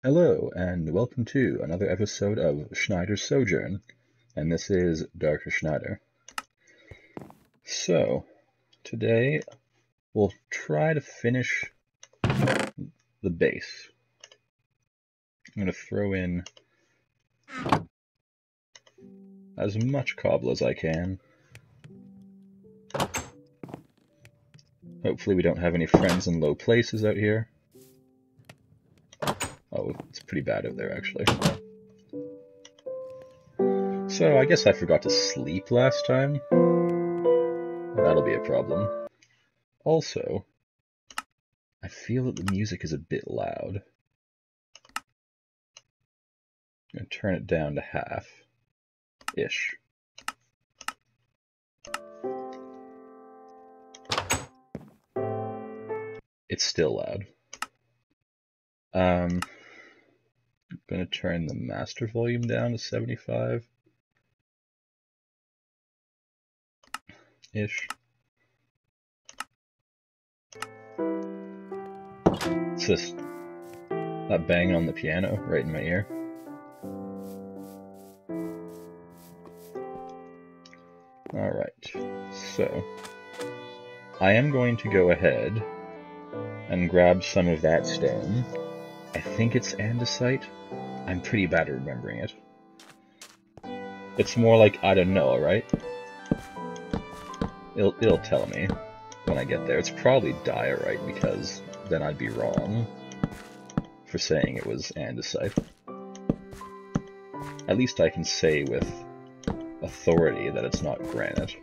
Hello, and welcome to another episode of Schneider's Sojourn, and this is Dr. Schneider. So, today we'll try to finish the base. I'm going to throw in as much cobble as I can. Hopefully we don't have any friends in low places out here. Oh, it's pretty bad out there, actually. So, I guess I forgot to sleep last time. That'll be a problem. Also, I feel that the music is a bit loud. I'm going to turn it down to half-ish. It's still loud. I'm going to turn the master volume down to 75-ish. It's just that banging on the piano right in my ear. Alright, so I am going to go ahead and grab some of that stone. I think it's andesite. I'm pretty bad at remembering it. It's more like, I don't know, right? It'll tell me when I get there. It's probably diorite, because then I'd be wrong for saying it was andesite. At least I can say with authority that it's not granite.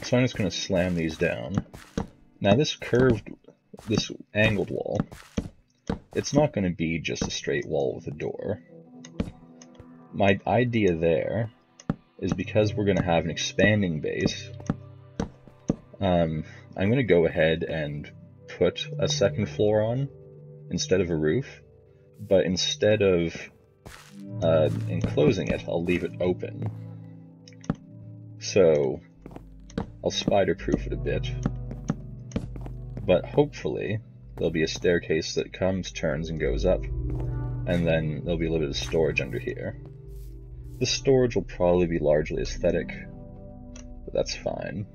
So I'm just going to slam these down. Now this angled wall, it's not going to be just a straight wall with a door. My idea there is, because we're going to have an expanding base, I'm going to go ahead and put a second floor on instead of a roof, but instead of enclosing it, I'll leave it open. So I'll spider-proof it a bit, but hopefully there'll be a staircase that comes, turns, and goes up, and then there'll be a little bit of storage under here. The storage will probably be largely aesthetic, but that's fine.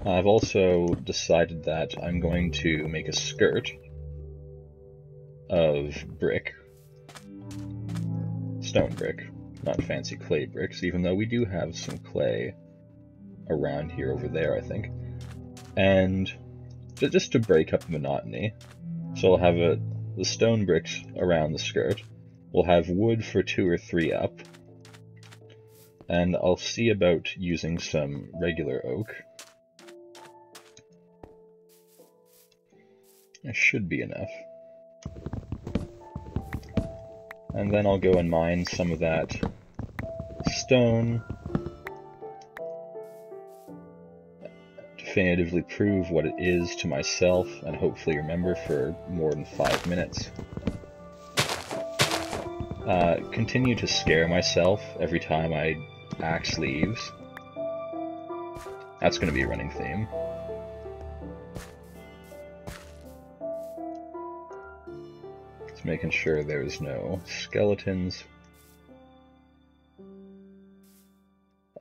I've also decided that I'm going to make a skirt of brick, stone brick, not fancy clay bricks, even though we do have some clay around here over there, I think. And just to break up the monotony, so I'll have the stone bricks around the skirt, we'll have wood for 2 or 3 up, and I'll see about using some regular oak. It should be enough. And then I'll go and mine some of that stone, definitively prove what it is to myself, and hopefully remember for more than 5 minutes. Continue to scare myself every time I axe leaves. That's going to be a running theme. Just making sure there's no skeletons.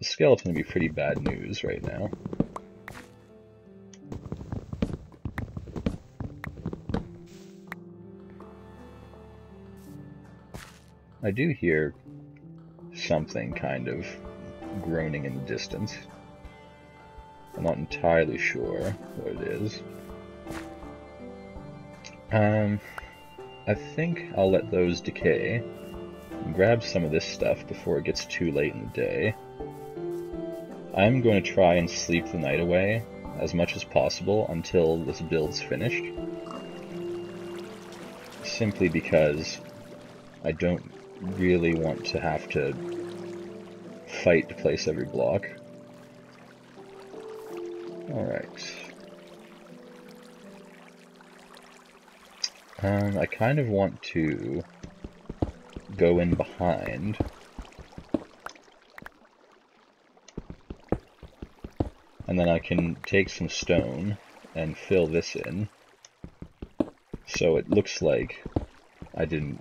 A skeleton would be pretty bad news right now. I do hear something kind of groaning in the distance. I'm not entirely sure what it is. I think I'll let those decay and grab some of this stuff before it gets too late in the day. I'm going to try and sleep the night away as much as possible until this build's finished. Simply because I don't really want to have to fight to place every block. Alright. I kind of want to go in behind And then I can take some stone and fill this in, so it looks like I didn't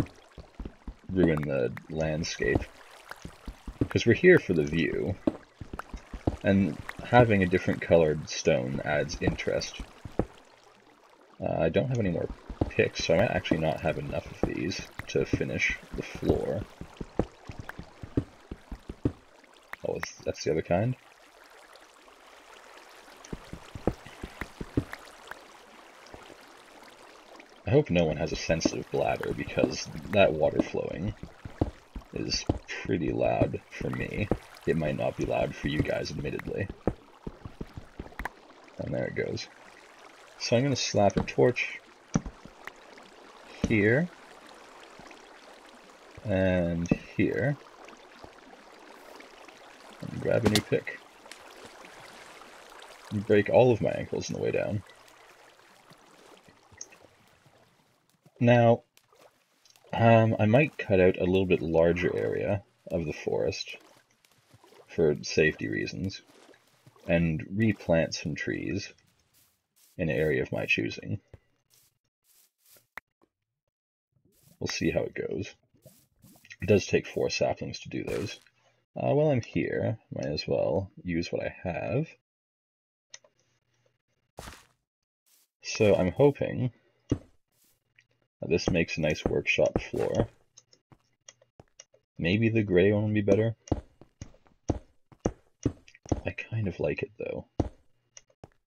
ruin the landscape. Because we're here for the view, and having a different colored stone adds interest. I don't have any more picks, so I might actually not have enough of these to finish the floor. Oh, that's the other kind? I hope no one has a sensitive bladder, because that water flowing is pretty loud for me. It might not be loud for you guys, admittedly. And there it goes. So I'm going to slap a torch here, and here, and grab a new pick. And break all of my ankles on the way down. Now, I might cut out a little bit larger area of the forest for safety reasons, and replant some trees in an area of my choosing. We'll see how it goes. It does take 4 saplings to do those. While I'm here, might as well use what I have. So I'm hoping that this makes a nice workshop floor. Maybe the gray one would be better. I kind of like it though.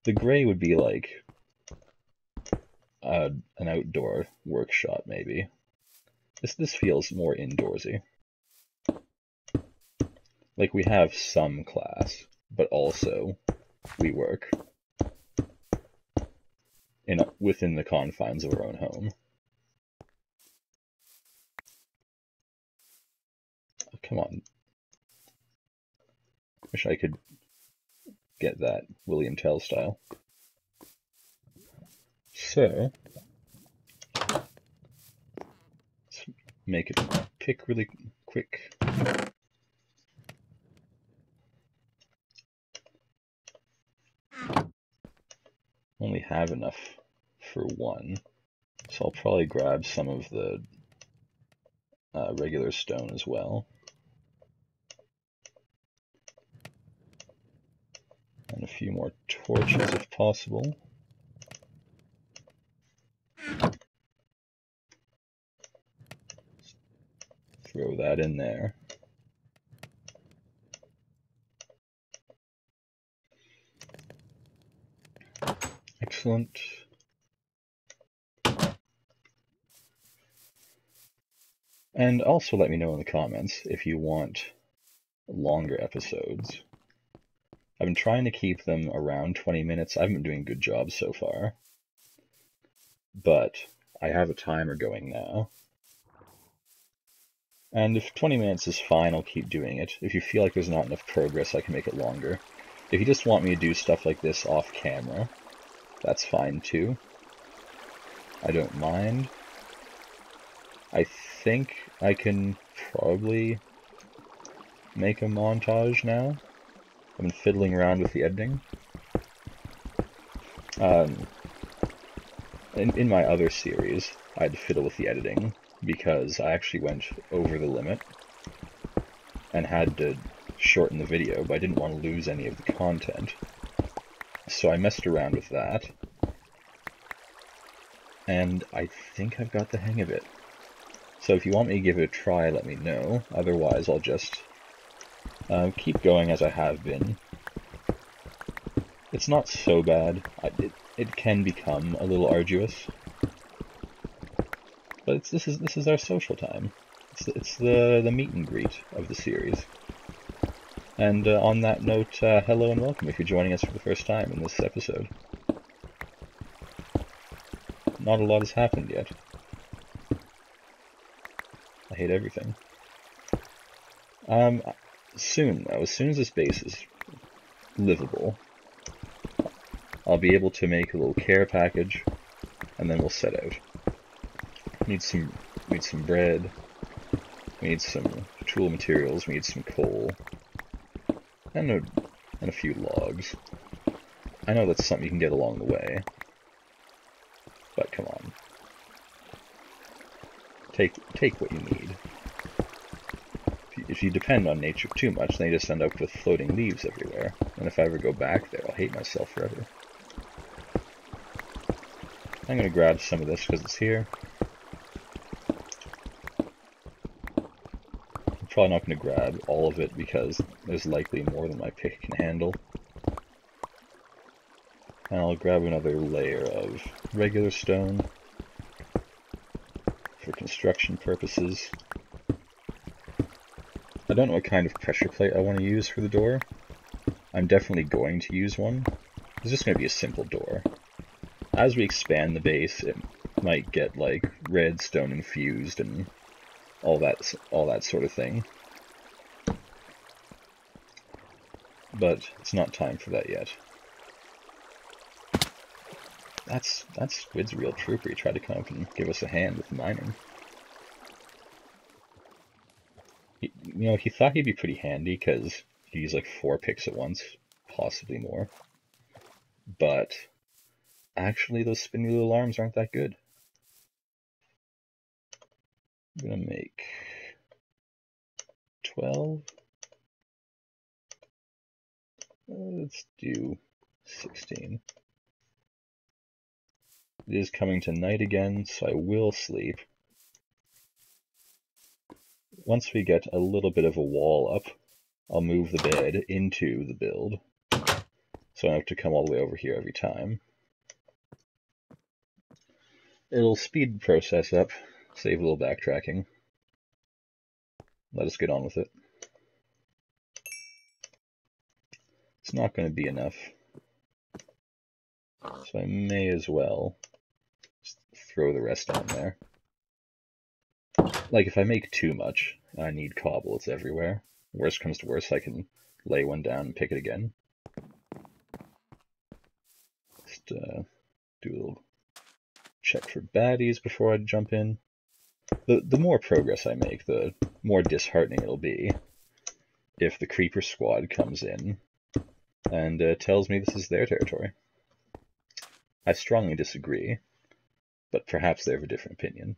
The gray would be like an outdoor workshop maybe. This feels more indoorsy. Like we have some class, but also we work within the confines of our own home. Oh, come on. Wish I could get that William Tell style. So, let's make it pick really quick. Only have enough for one, so I'll probably grab some of the regular stone as well. And a few more torches if possible. Throw that in there. Excellent. And also let me know in the comments if you want longer episodes. I've been trying to keep them around 20 minutes. I haven't been doing a good job so far. But I have a timer going now. And if 20 minutes is fine, I'll keep doing it. If you feel like there's not enough progress, I can make it longer. If you just want me to do stuff like this off camera, that's fine too. I don't mind. I think I can probably make a montage now. I've been fiddling around with the editing. In my other series, I had to fiddle with the editing because I actually went over the limit and had to shorten the video, but I didn't want to lose any of the content. So I messed around with that, and I think I've got the hang of it. So if you want me to give it a try, let me know. Otherwise, I'll just keep going as I have been. It's not so bad. It can become a little arduous, but this is our social time. It's the meet and greet of the series. And on that note, hello and welcome if you're joining us for the first time in this episode. Not a lot has happened yet. I hate everything. Soon though, as soon as this base is livable, I'll be able to make a little care package, and then we'll set out. We need some bread. We need some tool materials. We need some coal, and a few logs. I know that's something you can get along the way, but come on. Take what you need. If you depend on nature too much, then you just end up with floating leaves everywhere. And if I ever go back there, I'll hate myself forever. I'm going to grab some of this because it's here. I'm probably not going to grab all of it because there's likely more than my pick can handle. And I'll grab another layer of regular stone for construction purposes. I don't know what kind of pressure plate I want to use for the door. I'm definitely going to use one. It's just going to be a simple door. As we expand the base, it might get like redstone infused and all that sort of thing. But it's not time for that yet. That Squid's a real trooper. He tried to come up and give us a hand with mining. He thought he'd be pretty handy because he'd use like 4 picks at once, possibly more. But actually, those spinny little arms aren't that good. I'm gonna make 12. Let's do 16. It is coming to night again, so I will sleep. Once we get a little bit of a wall up, I'll move the bed into the build, so I don't have to come all the way over here every time. It'll speed the process up, save a little backtracking. Let us get on with it. It's not going to be enough, so I may as well just throw the rest on there. Like, if I make too much, I need cobble, it's everywhere. Worst comes to worst, I can lay one down and pick it again. Just do a little check for baddies before I jump in. The more progress I make, the more disheartening it'll be if the creeper squad comes in and tells me this is their territory. I strongly disagree, but perhaps they have a different opinion.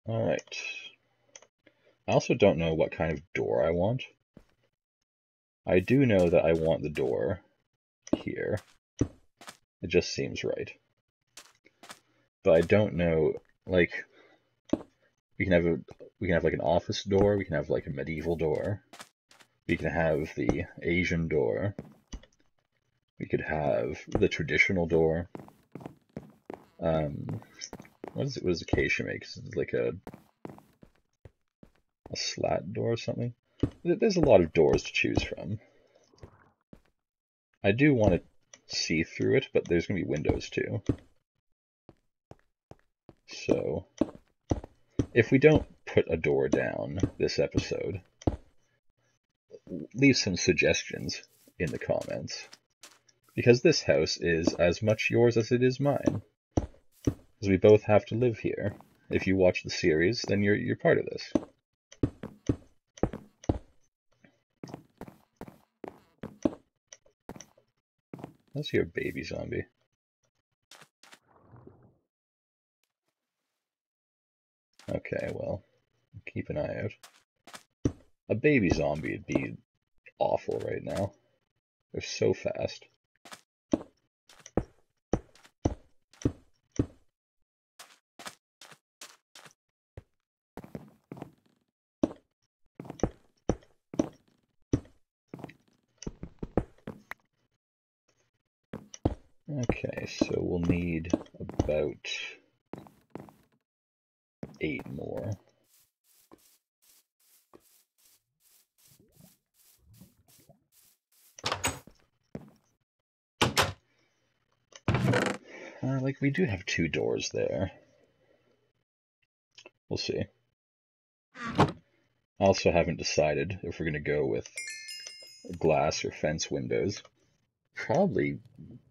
Alright. I also don't know what kind of door I want. I do know that I want the door here. It just seems right. But I don't know, like, we can have like an office door, we can have like a medieval door, we can have the Asian door, we could have the traditional door. What does acacia make? Is it like a slat door or something? There's a lot of doors to choose from. I do want to see through it, but there's going to be windows too. So, if we don't put a door down this episode, leave some suggestions in the comments. Because this house is as much yours as it is mine. Because we both have to live here. If you watch the series, then you're part of this. Let's see a baby zombie. Okay, well, keep an eye out. A baby zombie would be awful right now. They're so fast. Okay, so we'll need about 8 more. Like, we do have 2 doors there. We'll see. I also haven't decided if we're going to go with glass or fence windows. Probably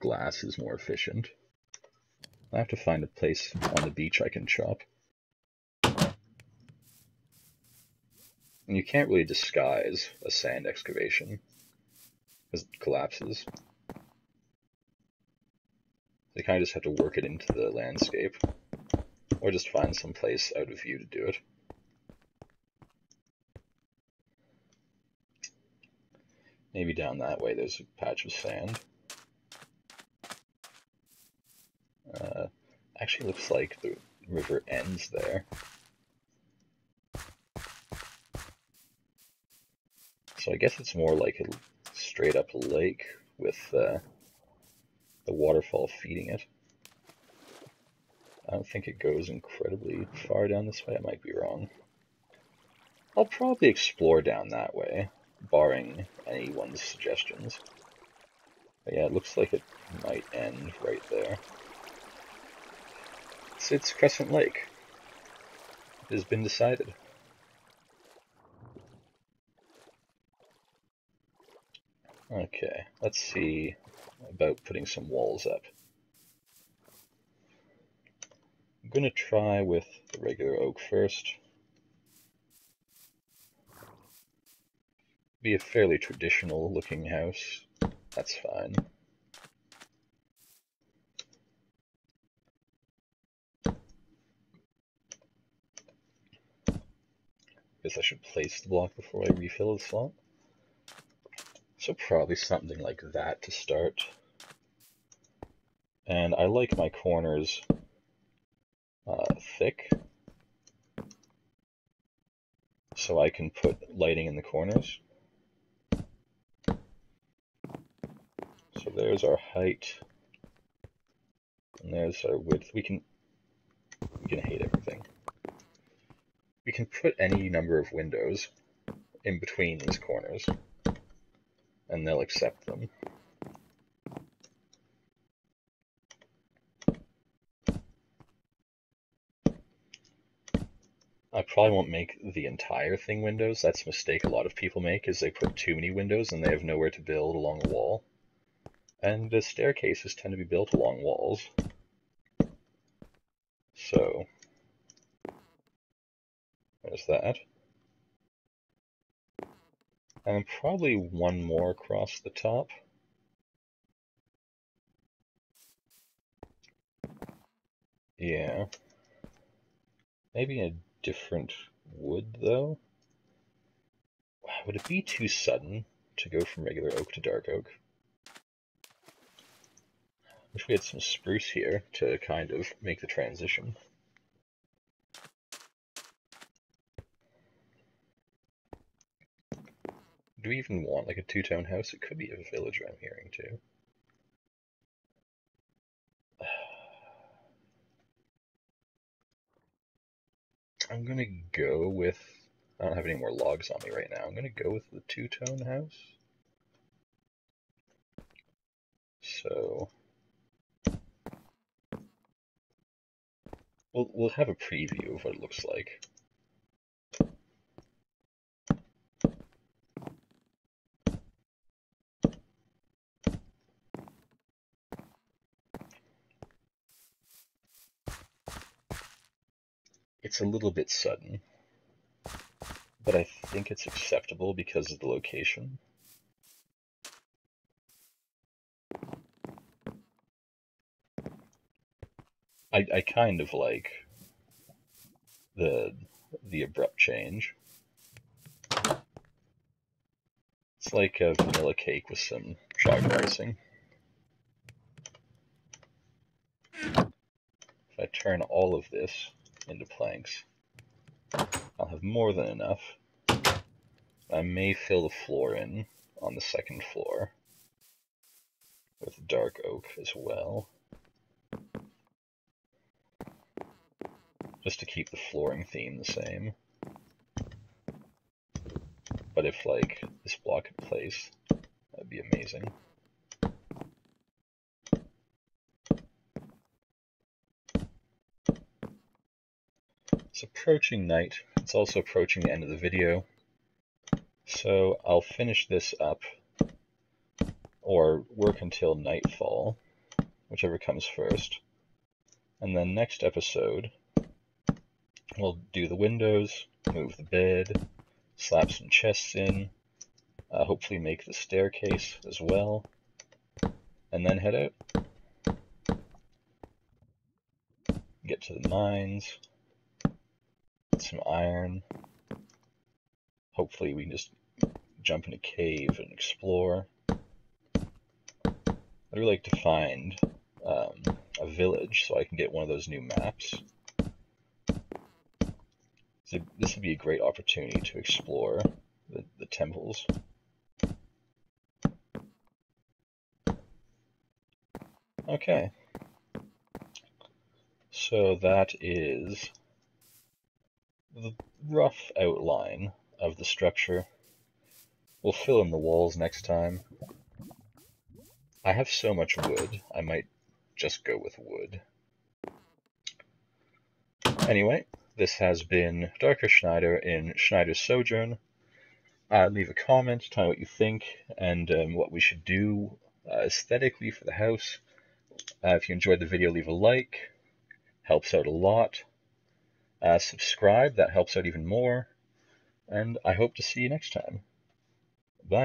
glass is more efficient. I have to find a place on the beach I can chop. And you can't really disguise a sand excavation. because it collapses. They kind of just have to work it into the landscape, or just find some place out of view to do it. Maybe down that way there's a patch of sand. Actually looks like the river ends there. So I guess it's more like a straight up lake with the waterfall feeding it. I don't think it goes incredibly far down this way. I might be wrong. I'll probably explore down that way, barring anyone's suggestions. But yeah, it looks like it might end right there. It's Crescent Lake. It has been decided. Okay, let's see about putting some walls up. I'm going to try with the regular oak first. Be a fairly traditional looking house. That's fine. Guess I should place the block before I refill the slot. So probably something like that to start. And I like my corners thick, so I can put lighting in the corners. So there's our height, and there's our width. We can hate everything. We can put any number of windows in between these corners, and they'll accept them. I probably won't make the entire thing windows. That's a mistake a lot of people make, is they put too many windows and they have nowhere to build along the wall. And the staircases tend to be built along walls. So, there's that. And probably one more across the top. Yeah. Maybe a different wood, though? Would it be too sudden to go from regular oak to dark oak? Wish we had some spruce here to kind of make the transition. Do we even want like a two-tone house? It could be a villager, I'm hearing too. I'm gonna go with, I don't have any more logs on me right now. I'm gonna go with the two-tone house. So we'll have a preview of what it looks like. It's a little bit sudden, but I think it's acceptable because of the location. I kind of like the abrupt change. It's like a vanilla cake with some chocolate icing. If I turn all of this into planks, I'll have more than enough. I may fill the floor in on the second floor with dark oak as well, just to keep the flooring theme the same. But if like this block could place, that'd be amazing. It's approaching night. It's also approaching the end of the video. So I'll finish this up, or work until nightfall, whichever comes first. And then next episode, we'll do the windows, move the bed, slap some chests in, Hopefully make the staircase as well, and then head out. Get to the mines, get some iron. Hopefully we can just jump in a cave and explore. I'd really like to find a village so I can get one of those new maps. So this would be a great opportunity to explore the temples. Okay. So that is the rough outline of the structure. We'll fill in the walls next time. I have so much wood, I might just go with wood. Anyway, this has been Dr. Schneider in Schneider's Sojourn. Leave a comment, tell me what you think, and what we should do aesthetically for the house. If you enjoyed the video, leave a like. Helps out a lot. Subscribe, that helps out even more. And I hope to see you next time. Bye.